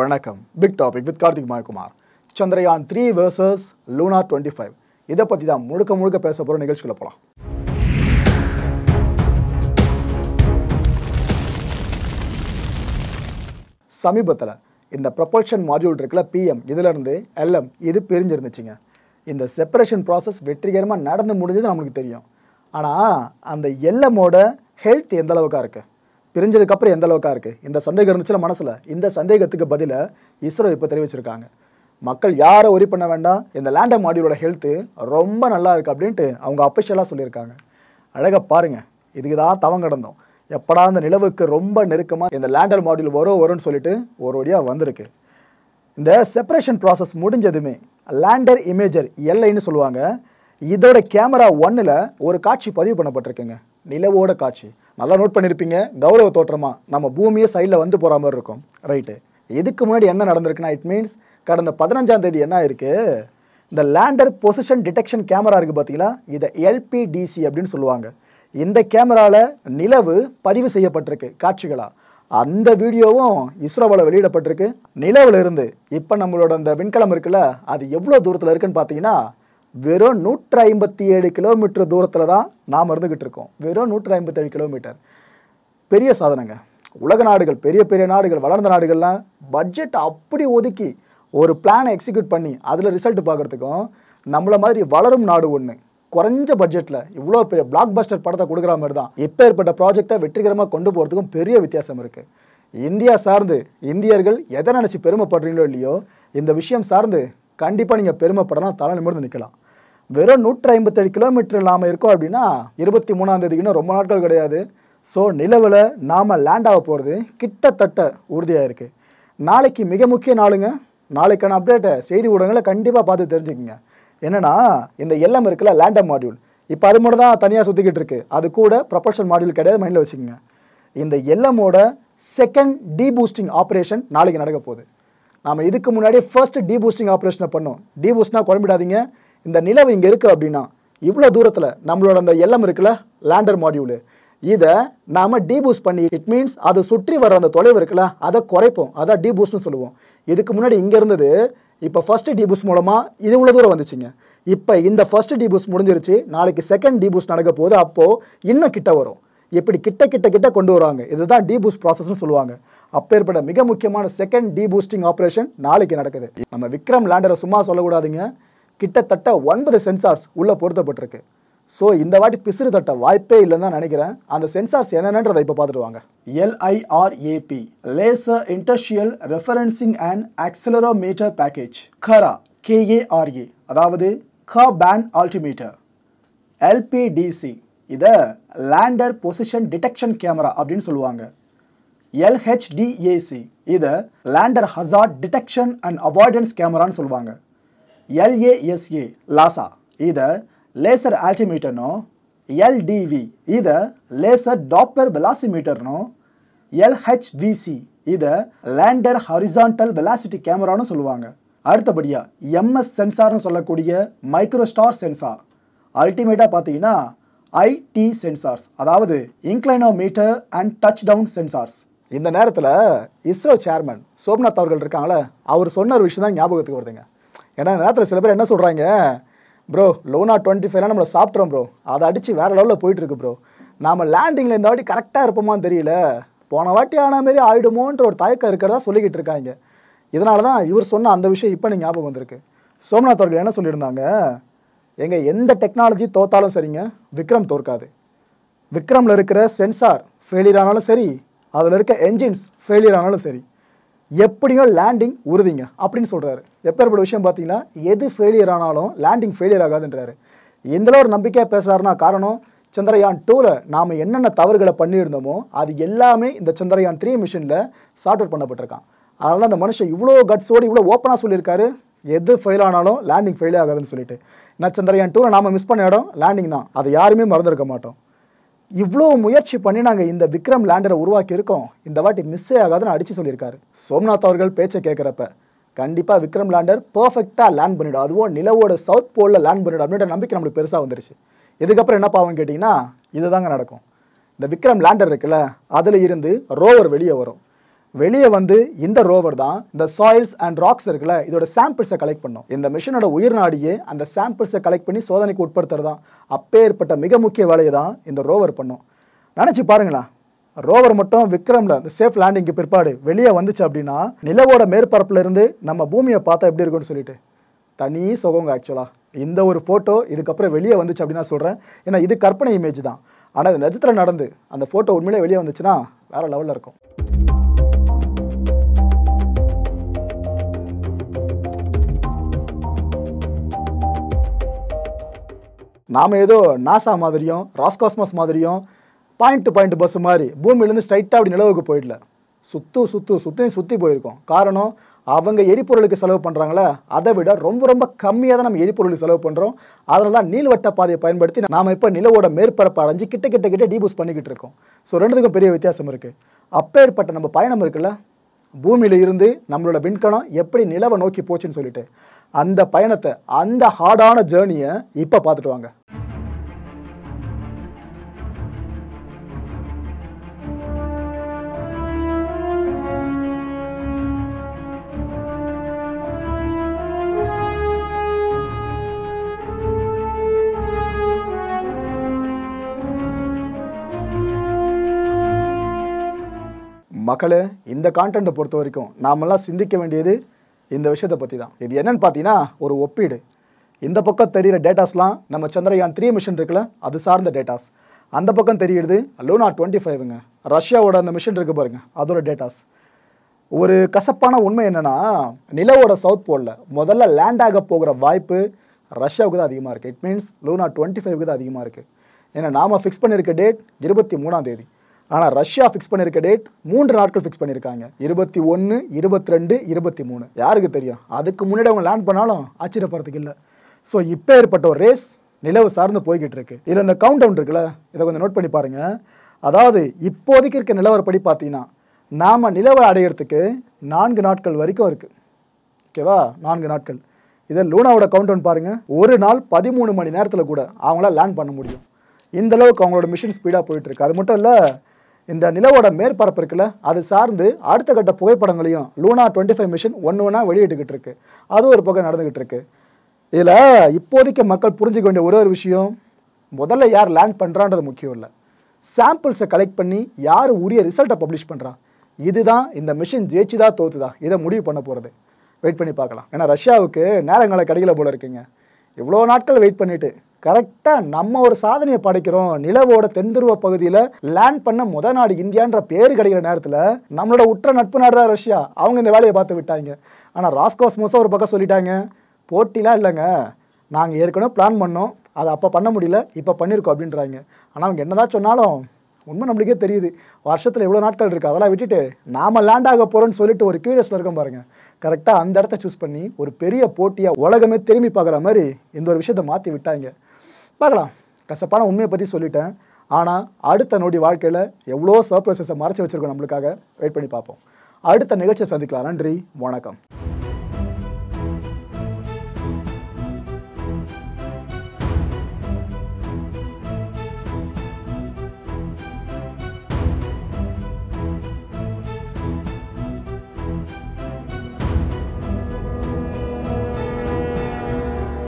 வணக்கம். Big topic with Karthik Mayakumar. Chandrayaan 3 vs Luna 25 இதை பற்றி தான் முழுக்க பேச போகிற நிகழ்ச்சிக்குள்ள போகலாம். சமீபத்தில் இந்த ப்ரொபல்ஷன் மாடியூல் இருக்குல்ல பிஎம், இதிலிருந்து எல்எம் இது பிரிஞ்சிருந்துச்சுங்க. இந்த செப்பரேஷன் ப்ராசஸ் வெற்றிகரமாக நடந்து முடிஞ்சது நம்மளுக்கு தெரியும். ஆனால் அந்த எல்எம்மோட ஹெல்த் எந்த அளவுக்காக இருக்குது, பிரிஞ்சதுக்கப்புறம் எந்த அளவுக்காக இருக்குது, இந்த சந்தேகம் இருந்துச்சுல மனசில். இந்த சந்தேகத்துக்கு பதிலாக இஸ்ரோ இப்போ தெரிவிச்சிருக்காங்க. மக்கள் யாரை ஒரி பண்ண வேண்டாம், இந்த லேண்டர் மாடியூலோட ஹெல்த்து ரொம்ப நல்லா இருக்குது அப்படின்ட்டு அவங்க அஃபிஷியலாக சொல்லியிருக்காங்க. அழகாக பாருங்கள், இதுக்கு தான் தவம் கிடந்தோம். எப்படா அந்த நிலவுக்கு ரொம்ப நெருக்கமாக இந்த லேண்டர் மாடியூல் வரும்னு சொல்லிட்டு ஒரு வழியாக வந்திருக்கு. இந்த செப்பரேஷன் ப்ராசஸ் முடிஞ்சதுமே லேண்டர் இமேஜர் எல்ஐன்னு சொல்லுவாங்க. இதோட கேமரா 1ல் ஒரு காட்சி பதிவு பண்ணப்பட்டிருக்குங்க, நிலவோட காட்சி. நல்லா நோட் பண்ணியிருப்பீங்க, கௌரவ தோற்றமாக நம்ம பூமியை சைடில் வந்து போகிற மாதிரி இருக்கும். ரைட்டு, இதுக்கு முன்னாடி என்ன நடந்திருக்குன்னா, இட் மீன்ஸ் கடந்த 15ஆம் தேதி என்ன இருக்குது, இந்த லேண்டர் பொசிஷன் டிடெக்ஷன் கேமரா இருக்குது பார்த்தீங்களா, இதை எல்பிடிசி அப்படின்னு சொல்லுவாங்க. இந்த கேமராவில் நிலவு பதிவு செய்யப்பட்டிருக்கு காட்சிகளாக. அந்த வீடியோவும் இஸ்ரோவால் வெளியிடப்பட்டிருக்கு. நிலவில் இருந்து இப்போ நம்மளோட அந்த விண்கலம் இருக்குல்ல, அது எவ்வளோ தூரத்தில் இருக்குன்னு பார்த்தீங்கன்னா வெறும் 157 கிலோமீட்டர் தூரத்தில் தான் நாம் இருந்துக்கிட்டு இருக்கோம். வெறும் 157 கிலோமீட்டர். பெரிய சாதனைங்க. உலக நாடுகள், பெரிய நாடுகள், வளர்ந்த நாடுகள்லாம் பட்ஜெட் அப்படி ஒதுக்கி ஒரு பிளானை எக்ஸிக்யூட் பண்ணி அதில் ரிசல்ட் பார்க்குறதுக்கும், நம்மளை மாதிரி வளரும் நாடு ஒன்று குறைஞ்ச பட்ஜெட்டில் இவ்வளோ பெரிய பிளாக் பஸ்டர் படத்தை கொடுக்குற மாதிரி தான் இப்போ ஏற்பட்ட ப்ராஜெக்டை வெற்றிகரமாக கொண்டு போகிறதுக்கும் பெரிய வித்தியாசம் இருக்குது. இந்தியா சார்ந்து இந்தியர்கள் எதை நினச்சி பெருமைப்படுறீங்களோ இல்லையோ, இந்த விஷயம் சார்ந்து கண்டிப்பாக நீங்கள் பெருமைப்படலாம், தலை நிமிர்ந்து நிற்கலாம். வெறும் 157 கிலோமீட்டர் நாம் இருக்கோம் அப்படின்னா 23ஆம் தேதிக்குன்னு ரொம்ப நாட்கள் கிடையாது. ஸோ நிலவில் நாம் லேண்ட் ஆக போகிறது கிட்டத்தட்ட உறுதியாக இருக்குது. நாளைக்கு மிக முக்கிய நாளுங்க. நாளைக்கான அப்டேட்டை செய்தி ஊடகங்களை கண்டிப்பாக பார்த்து தெரிஞ்சுக்கங்க. என்னென்னா, இந்த எல்எம் இருக்குல்ல லேண்டர் மாடியூல், இப்போ அது மட்டும் தான் தனியாக சுற்றிக்கிட்டு இருக்குது. அது கூட ப்ரொபல்ஷன் மாடியூல் கிடையாது, மைண்டில் வச்சுக்கோங்க. இந்த எல்எம்மோட செகண்ட் டீபூஸ்டிங் ஆப்ரேஷன் நாளைக்கு நடக்க போகுது. நாம் இதுக்கு முன்னாடி ஃபர்ஸ்ட் டீபூஸ்டிங் ஆப்ரேஷனை பண்ணோம். டீபூஸ்ட்னா குழம்பிடாதீங்க, இந்த நிலவு இங்கே இருக்குது அப்படின்னா இவ்வளோ தூரத்தில் நம்மளோட அந்த எல்எம் இருக்குல்ல லேண்டர் மாடியூலு, இதை நாம் டீபூஸ்ட் பண்ணி, இட் மீன்ஸ் அதை சுற்றி வர அந்த தொலைவு இருக்குல்ல அதை குறைப்போம். அதான் டீபூஸ்ட்னு சொல்லுவோம். இதுக்கு முன்னாடி இங்கே இருந்தது, இப்போ ஃபஸ்ட்டு டீபூஸ்ட் மூலமாக இது இவ்வளோ தூரம் வந்துச்சுங்க. இப்போ இந்த ஃபஸ்ட்டு டீபூஸ்ட் முடிஞ்சிருச்சு, நாளைக்கு செகண்ட் டீபூஸ்ட் நடக்க போகுது. அப்போது இன்னும் கிட்ட வரும். இப்படி கிட்ட கொண்டு வருவாங்க. இதுதான் டீபூஸ்ட் ப்ராசஸ்னு சொல்லுவாங்க. அப்பேற்பட்ட மிக முக்கியமான செகண்ட் டீபூஸ்டிங் ஆப்ரேஷன் நாளைக்கு நடக்குது. நம்ம விக்ரம் லேண்டரை சும்மா சொல்லக்கூடாதுங்க. கிட்டத்தட்ட 9 சென்சார்ஸ் உள்ளே பொருத்தப்பட்டிருக்கு. ஸோ இந்த வாட்டி பிசிறு தட்ட வாய்ப்பே இல்லைன்னு தான் நினைக்கிறேன். அந்த சென்சார்ஸ் என்னென்னன்றதை இப்போ பார்த்துட்டு வாங்க. LIRAP laser inertial referencing and accelerometer package. KARA KARA அதாவது பேண்ட் ஆல்டிமீட்டர். LPDC இதை லேண்டர் பொசிஷன் டிடெக்ஷன் கேமரா அப்படின்னு சொல்லுவாங்க. LHDAC இதை lander hazard detection and avoidance கேமரான்னு சொல்லுவாங்க. LASA லாசா இதை லேசர் ஆல்டிமீட்டர்னோ, LDV இதை லேசர் டாப்ளர் வெலாசிமீட்டர்னோ, LHVC இதை லேண்டர் ஹாரிசான்டல் வெலாசிட்டி கேமரான்னு சொல்லுவாங்க. அடுத்தபடியாக MS சென்சார்னு சொல்லக்கூடிய மைக்ரோஸ்டார் சென்சார். அல்டிமேட்டாக பார்த்தீங்கன்னா IT சென்சார்ஸ், அதாவது இன்க்ளைனோமீட்டர் அண்ட் டச் டவுன் சென்சார்ஸ். இந்த நேரத்தில் இஸ்ரோ சேர்மன் சோம்நாத் அவர்கள் இருக்காங்களே, அவர் சொன்ன ஒரு விஷயம் தான் ஞாபகத்துக்கு வருதுங்க. ஏன்னா இந்த நேரத்தில் சில பேர் என்ன சொல்கிறாங்க, ப்ரோ லூனா 25 நம்மளை சாப்பிட்றோம் ப்ரோ, அதை அடித்து வேறு லெவலில் போயிட்டுருக்கு ப்ரோ, நாம் லேண்டிங்கில் இந்த வாட்டி கரெக்டாக இருப்போமான்னு தெரியல, போன வாட்டி ஆன மாரி ஆகிடுமோன்ற ஒரு தயக்கம் இருக்கிறதா சொல்லிக்கிட்டு இருக்காங்க. இதனால தான் இவர் சொன்ன அந்த விஷயம் இப்போ எனக்கு ஞாபகம் வந்திருக்கு. சோம்நாத் அவர்கள் என்ன சொல்லியிருந்தாங்க, எந்த டெக்னாலஜி தோத்தாலும் சரிங்க, விக்ரம் தோற்காது. விக்ரமில் இருக்கிற சென்சார் ஃபெயிலியர் ஆனாலும் சரி, அதில் இருக்க என்ஜின்ஸ் ஃபெயிலியர் ஆனாலும் சரி, எப்படியோ லேண்டிங் உறுதிங்க அப்படின்னு சொல்கிறாரு. எப்பேற்பட்ட விஷயம் பார்த்தீங்கன்னா, எது ஃபெயிலியர் ஆனாலும் லேண்டிங் ஃபெயிலியர் ஆகாதுன்றாரு. இதில் ஒரு நம்பிக்கையாக பேசுகிறாருன்னா காரணம், சந்திரயான் 2ல் நாம் என்னென்ன தவறுகளை பண்ணியிருந்தோமோ அது எல்லாமே இந்த சந்திரயான் 3 மிஷனில் சார்ட் அவுட் பண்ணப்பட்டிருக்கான். அதனால் அந்த மனுஷன் இவ்வளோ கட்ஸோடு இவ்வளோ ஓப்பனாக சொல்லியிருக்காரு, எது ஃபெயில் ஆனாலும் லேண்டிங் ஃபெயிலே ஆகாதுன்னு சொல்லிட்டு. நான் சந்திரயான் 2ல் நாம் மிஸ் பண்ண இடம் லேண்டிங் தான், அதை யாருமே மறந்துருக்க மாட்டோம். இவ்வளோ முயற்சி பண்ணி நாங்கள் இந்த விக்ரம் லேண்டரை உருவாக்கி இருக்கோம், இந்த வாட்டி மிஸ்ஸே ஆகாதுன்னு அடித்து சொல்லியிருக்காரு. சோம்நாத் அவர்கள் பேச்சை கேட்குறப்ப கண்டிப்பாக விக்ரம் லேண்டர் பர்ஃபெக்டாக லேண்ட் பண்ணிவிடும், அதுவும் நிலவோட சவுத் போலில் லேண்ட் பண்ணிவிடும் அப்படின்ற நம்பிக்கை நம்மளுக்கு பெருசாக வந்துருச்சு. இதுக்கப்புறம் என்ன பாவம்னு கேட்டிங்கன்னா, இதுதாங்க நடக்கும். இந்த விக்ரம் லேண்டர் இருக்குல்ல, அதில் இருந்து ரோவர் வெளியே வரும். வெளியே வந்து இந்த ரோவர் தான் இந்த சாயில்ஸ் அண்ட் ராக்ஸ் இருக்குல்ல இதோட சாம்பிள்ஸை கலெக்ட் பண்ணும். இந்த மிஷனோட உயிர் நாடியே அந்த சாம்பிள்ஸை கலெக்ட் பண்ணி சோதனைக்கு உட்படுத்துறது தான். அப்பேற்பட்ட மிக முக்கிய வேலையை தான் இந்த ரோவர் பண்ணும். நினச்சி பாருங்களா, ரோவர் மட்டும் விக்ரமில் இந்த சேஃப் லேண்டிங்க்கு பிற்பாடு வெளியே வந்துச்சு அப்படின்னா நிலவோட மேற்பரப்புல இருந்து நம்ம பூமியை பார்த்தா எப்படி இருக்குன்னு சொல்லிட்டு தனி சுகங்க. ஆக்சுவலாக இந்த ஒரு ஃபோட்டோ இதுக்கப்புறம் வெளியே வந்துச்சு அப்படின்னு நான் சொல்கிறேன். ஏன்னா இது கற்பனை இமேஜ் தான். ஆனால் இது நிஜத்தில் நடந்து அந்த ஃபோட்டோ உண்மையிலே வெளியே வந்துச்சுன்னா வேறு லெவலில் இருக்கும். நாம் ஏதோ நாசா மாதிரியும் ராஸ்காஸ்மாஸ் மாதிரியும் பாயிண்ட் டு பாயிண்ட் பஸ் மாதிரி பூமியிலேருந்து ஸ்ட்ரைட்டாக அப்படி நிலவுக்கு போயிடல. சுற்றி போயிருக்கோம். காரணம், அவங்க எரிபொருளுக்கு செலவு பண்ணுறாங்களே அதை விட ரொம்ப கம்மியாக தான் நம்ம எரிபொருளுக்கு செலவு பண்ணுறோம். அதனால தான் நீள்வட்ட பாதையை பயன்படுத்தி நாம் இப்போ நிலவோட மேற்பரப்பு அடைஞ்சு கிட்ட டீபூஸ் பண்ணிக்கிட்டு இருக்கோம். ஸோ ரெண்டுத்துக்கும் பெரிய வித்தியாசம் இருக்குது. அப்பேற்பட்ட நம்ம பயணம் இருக்குல்ல, பூமியில் இருந்து நம்மளோட விண்கணம் எப்படி நிலவை நோக்கி போச்சுன்னு சொல்லிட்டு அந்த பயணத்தை, அந்த ஹார்டான ஜேர்னியை இப்போ பார்த்துட்டு வாங்க. மக்களே, இந்த கான்டென்ட்டை பொறுத்த வரைக்கும் நாமெல்லாம் சிந்திக்க வேண்டியது இந்த விஷயத்தை பற்றி தான். இது என்னன்னு பார்த்தீங்கன்னா ஒரு ஒப்பீடு. இந்த பக்கம் தெரிகிற டேட்டாஸ்லாம் நம்ம சந்திரயான் 3 மிஷன் இருக்குல்ல அது சார்ந்த டேட்டாஸ். அந்த பக்கம் தெரியுது லூனா 25ங்க, ரஷ்யாவோட அந்த மிஷன் இருக்குது பாருங்கள், அதோட டேட்டாஸ். ஒரு கசப்பான உண்மை என்னென்னா, நிலவோட சவுத் போலில் முதல்ல லேண்ட் ஆக போகிற வாய்ப்பு ரஷ்யாவுக்கு தான் அதிகமாக இருக்குது. இட் மீன்ஸ் லூனா 25க்கு தான் அதிகமாக இருக்குது. ஏன்னா நாம் ஃபிக்ஸ் பண்ணியிருக்க டேட் 23ஆம் தேதி. ஆனால் ரஷ்யா ஃபிக்ஸ் பண்ணியிருக்க டேட் 3 நாட்கள் ஃபிக்ஸ் பண்ணியிருக்காங்க. 21, 22, 23. யாருக்கு தெரியும், அதுக்கு முன்னாடி அவங்க லேண்ட் பண்ணாலும் ஆச்சரியப்படுறதுக்கு இல்லை. ஸோ இப்போ ஏற்பட்ட ஒரு ரேஸ் நிலவு சார்ந்து போய்கிட்டு இருக்கு. இதில் இந்த கவுண்ட் டவுன் இருக்குல்ல, இதை கொஞ்சம் நோட் பண்ணி பாருங்கள். அதாவது இப்போதைக்கு இருக்க நிலவரப்படி பார்த்தீங்கன்னா நாம் நிலவை அடையிறதுக்கு 4 நாட்கள் வரைக்கும் இருக்குது. ஓகேவா, 4 நாட்கள். இதை லூனாவோட கவுண்ட் டவுன் பாருங்கள். ஒரு நாள் 13 மணி நேரத்தில் கூட அவங்களால லேண்ட் பண்ண முடியும். இந்தளவுக்கு அவங்களோட மிஷன் ஸ்பீடாக போயிட்டுருக்கு. அது மட்டும் இல்லை, இந்த நிலவோட மேற்பரப்பு இருக்குல்ல அது சார்ந்து அடுத்த கட்ட புகைப்படங்களையும் லூனா 25 மிஷன் ஒன்றா வெளியிட்டுக்கிட்டு இருக்கு. அது ஒரு பக்கம் நடந்துக்கிட்டு இருக்கு. இதில் இப்போதைக்கு மக்கள் புரிஞ்சுக்க வேண்டிய ஒரு விஷயம், முதல்ல யார் லேண்ட் பண்ணுறான்றது முக்கியம் இல்லை, சாம்பிள்ஸை கலெக்ட் பண்ணி யார் உரிய ரிசல்ட்டை பப்ளிஷ் பண்ணுறான், இதுதான் இந்த மிஷன் ஜெயிச்சுதா தோத்துதா இதை முடிவு பண்ண போகிறது. வெயிட் பண்ணி பார்க்கலாம். ஏன்னா ரஷ்யாவுக்கு நேரங்களை கிடைக்கல போல இருக்குங்க. இவ்வளோ நாட்கள் வெயிட் பண்ணிவிட்டு கரெக்டாக நம்ம ஒரு சாதனையை படைக்கிறோம், நிலவோட தென்துருவ பகுதியில் லேண்ட் பண்ண முதல் நாடு இந்தியான்ற பேர் கிடைக்கிற நேரத்தில் நம்மளோட உற்ற நட்பு நாடு தான் ரஷ்யா, அவங்க இந்த வேலையை பார்த்து விட்டாங்க. ஆனால் ராஸ்காஸ்மோஸாக ஒரு பக்கம் சொல்லிட்டாங்க, போட்டிலாம் இல்லைங்க, நாங்கள் ஏற்கனவே பிளான் பண்ணோம், அதை அப்போ பண்ண முடியல, இப்போ பண்ணியிருக்கோம் அப்படின்றாங்க. ஆனால் அவங்க என்னதான் சொன்னாலும் உண்மை நம்மளுக்கே தெரியுது, வருஷத்தில் எவ்வளோ நாட்கள் இருக்குது, அதெல்லாம் விட்டுட்டு நாம் லேண்ட் ஆக போகிறோன்னு சொல்லிட்டு ஒரு க்யூரியஸில் இருக்கோம் பாருங்கள். கரெக்டாக அந்த இடத்த சூஸ் பண்ணி ஒரு பெரிய போட்டியாக உலகமே திரும்பி பார்க்குற மாதிரி இந்த ஒரு விஷயத்தை மாற்றி விட்டாங்க. பார்க்கலாம். கசப்பான உண்மையை பற்றி சொல்லிட்டேன். ஆனால் அடுத்த நொடி வாழ்க்கையில் எவ்வளோ சர்ப்ரைசஸை மறைச்சி வச்சுருக்கோம் நம்மளுக்காக. வெயிட் பண்ணி பார்ப்போம். அடுத்த நிகழ்ச்சியை சந்திக்கலாம். நன்றி, வணக்கம்.